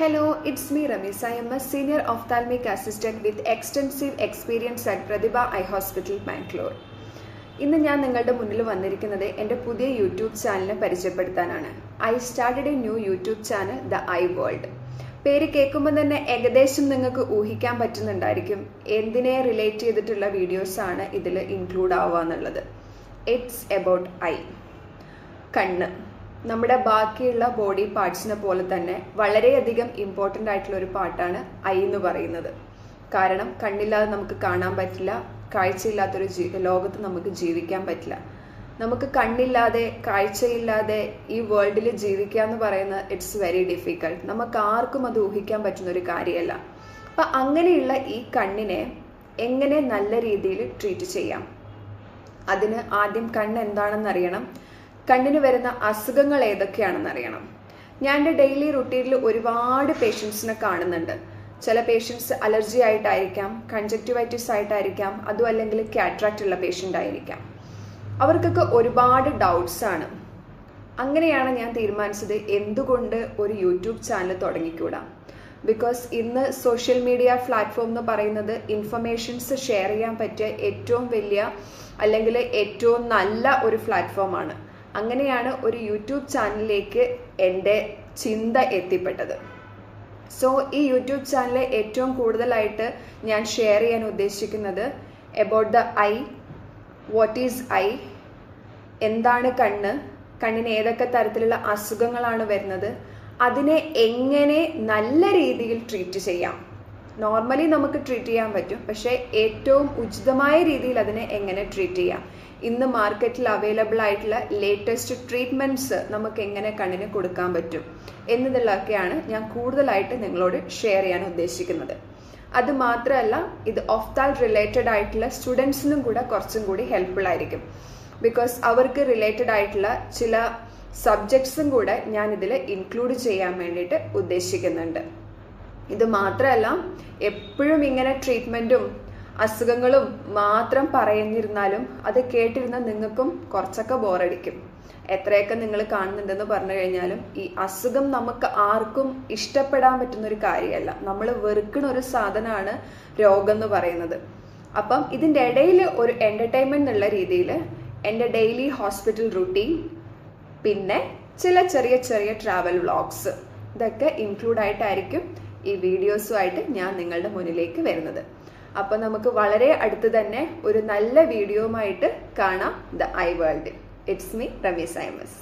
Hello, it's me Ramesh. I am a senior ophthalmic assistant with extensive experience at Pratibha Eye Hospital, Bangalore. ഇന്ന് ഞാൻ നിങ്ങളുടെ മുന്നിൽ വന്നിരിക്കുന്നത് എൻ്റെ പുതിയ യൂട്യൂബ് ചാനലിനെ പരിചയപ്പെടുത്താനാണ്. I started a new YouTube channel the I world. പേര് കേൾക്കുമ്പോൾ തന്നെ ഏകദേശം നിങ്ങൾക്ക് ഊഹിക്കാൻ പറ്റുന്നുണ്ടായിരിക്കും എന്തിനെ റിലേറ്റ് ചെയ്തിട്ടുള്ള വീഡിയോസാണ് ഇതിൽ ഇൻക്ലൂഡ് ആവുക എന്നുള്ളത്. ഇറ്റ്സ് അബൌട്ട് ഐ, കണ്ണ്. നമ്മുടെ ബാക്കിയുള്ള ബോഡി പാർട്സിനെ പോലെ തന്നെ വളരെയധികം ഇമ്പോർട്ടൻ്റ് ആയിട്ടുള്ള ഒരു പാർട്ടാണ് ഐ എന്ന് പറയുന്നത്. കാരണം കണ്ണില്ലാതെ നമുക്ക് കാണാൻ പറ്റില്ല, കാഴ്ചയില്ലാത്തൊരു ലോകത്ത് നമുക്ക് ജീവിക്കാൻ പറ്റില്ല. നമുക്ക് കണ്ണില്ലാതെ കാഴ്ചയില്ലാതെ ഈ വേൾഡിൽ ജീവിക്കുക എന്ന് പറയുന്നത് ഇറ്റ്സ് വെരി ഡിഫിക്കൾട്ട്. നമുക്ക് ആർക്കും അത് ഊഹിക്കാൻ പറ്റുന്ന ഒരു കാര്യമല്ല. അപ്പം അങ്ങനെയുള്ള ഈ കണ്ണിനെ എങ്ങനെ നല്ല രീതിയിൽ ട്രീറ്റ് ചെയ്യാം, അതിന് ആദ്യം കണ്ണ് എന്താണെന്ന് അറിയണം, കണ്ണിന് വരുന്ന അസുഖങ്ങൾ ഏതൊക്കെയാണെന്ന് അറിയണം. ഞാൻ എൻ്റെ ഡെയിലി റുട്ടീനിൽ ഒരുപാട് പേഷ്യൻസിനെ കാണുന്നുണ്ട്. ചില പേഷ്യൻസ് അലർജി ആയിട്ടായിരിക്കാം, കൺജക്റ്റിവൈറ്റിസ് ആയിട്ടായിരിക്കാം, അതും അല്ലെങ്കിൽ കാറ്ററാക്റ്റ് ഉള്ള പേഷ്യൻ്റ് ആയിരിക്കാം. അവർക്കൊക്കെ ഒരുപാട് ഡൗട്ട്സ് ആണ്. അങ്ങനെയാണ് ഞാൻ തീരുമാനിച്ചത് എന്തുകൊണ്ട് ഒരു യൂട്യൂബ് ചാനൽ തുടങ്ങിക്കൂടാ. ബിക്കോസ് ഇന്ന് സോഷ്യൽ മീഡിയ പ്ലാറ്റ്ഫോം എന്ന് പറയുന്നത് ഇൻഫർമേഷൻസ് ഷെയർ ചെയ്യാൻ പറ്റിയ ഏറ്റവും വലിയ അല്ലെങ്കിൽ ഏറ്റവും നല്ല ഒരു പ്ലാറ്റ്ഫോമാണ്. അങ്ങനെയാണ് ഒരു യൂട്യൂബ് ചാനലിലേക്ക് എൻ്റെ ചിന്ത എത്തിപ്പെട്ടത്. സോ ഈ യൂട്യൂബ് ചാനലിൽ ഏറ്റവും കൂടുതലായിട്ട് ഞാൻ ഷെയർ ചെയ്യാൻ ഉദ്ദേശിക്കുന്നത് about the I, what is I, എന്താണ് കണ്ണ്, കണ്ണിന് ഏതൊക്കെ തരത്തിലുള്ള അസുഖങ്ങളാണ് വരുന്നത്, അതിനെ എങ്ങനെ നല്ല രീതിയിൽ ട്രീറ്റ് ചെയ്യാം. നോർമലി നമുക്ക് ട്രീറ്റ് ചെയ്യാൻ പറ്റും, പക്ഷേ ഏറ്റവും ഉചിതമായ രീതിയിൽ അതിനെ എങ്ങനെ ട്രീറ്റ് ചെയ്യാം, ഇന്ന് മാർക്കറ്റിൽ അവൈലബിൾ ആയിട്ടുള്ള ലേറ്റസ്റ്റ് ട്രീറ്റ്മെൻറ്റ്സ് നമുക്ക് എങ്ങനെ കണ്ണിന് കൊടുക്കാൻ പറ്റും എന്നതിലൊക്കെയാണ് ഞാൻ കൂടുതലായിട്ട് നിങ്ങളോട് ഷെയർ ചെയ്യാൻ ഉദ്ദേശിക്കുന്നത്. അത് മാത്രമല്ല, ഇത് ഒഫ്താൽ റിലേറ്റഡ് ആയിട്ടുള്ള സ്റ്റുഡൻസിനും കൂടെ കുറച്ചും കൂടി ഹെൽപ്ഫുൾ ആയിരിക്കും. ബിക്കോസ് അവർക്ക് റിലേറ്റഡ് ആയിട്ടുള്ള ചില സബ്ജക്ട്സും കൂടെ ഞാൻ ഇതിൽ ഇൻക്ലൂഡ് ചെയ്യാൻ വേണ്ടിയിട്ട് ഉദ്ദേശിക്കുന്നുണ്ട്. ഇത് മാത്രമല്ല, എപ്പോഴും ഇങ്ങനെ ട്രീറ്റ്മെൻറ്റും അസുഖങ്ങളും മാത്രം പറഞ്ഞിരുന്നാലും അത് കേട്ടിരുന്ന നിങ്ങൾക്കും കുറച്ചൊക്കെ ബോറടിക്കും. എത്രയൊക്കെ നിങ്ങൾ കാണുന്നുണ്ടെന്ന് പറഞ്ഞു കഴിഞ്ഞാലും ഈ അസുഖം നമുക്ക് ആർക്കും ഇഷ്ടപ്പെടാൻ പറ്റുന്ന ഒരു കാര്യമല്ല. നമ്മൾ വെറുക്കുന്ന ഒരു സാധനമാണ് രോഗം എന്ന് പറയുന്നത്. അപ്പം ഇതിൻ്റെ ഇടയിൽ ഒരു എൻ്റർടൈൻമെൻറ്റ് എന്നുള്ള രീതിയിൽ എൻ്റെ ഡെയിലി ഹോസ്പിറ്റൽ റുട്ടീൻ, പിന്നെ ചില ചെറിയ ചെറിയ ട്രാവൽ വ്ളോഗ്സ്, ഇതൊക്കെ ഇൻക്ലൂഡ് ആയിട്ടായിരിക്കും ഈ വീഡിയോസുമായിട്ട് ഞാൻ നിങ്ങളുടെ മുന്നിലേക്ക് വരുന്നത്. അപ്പോൾ നമുക്ക് വളരെ അടുത്ത് തന്നെ ഒരു നല്ല വീഡിയോയുമായിട്ട് കാണാം the I world. It's me Rameez I M S.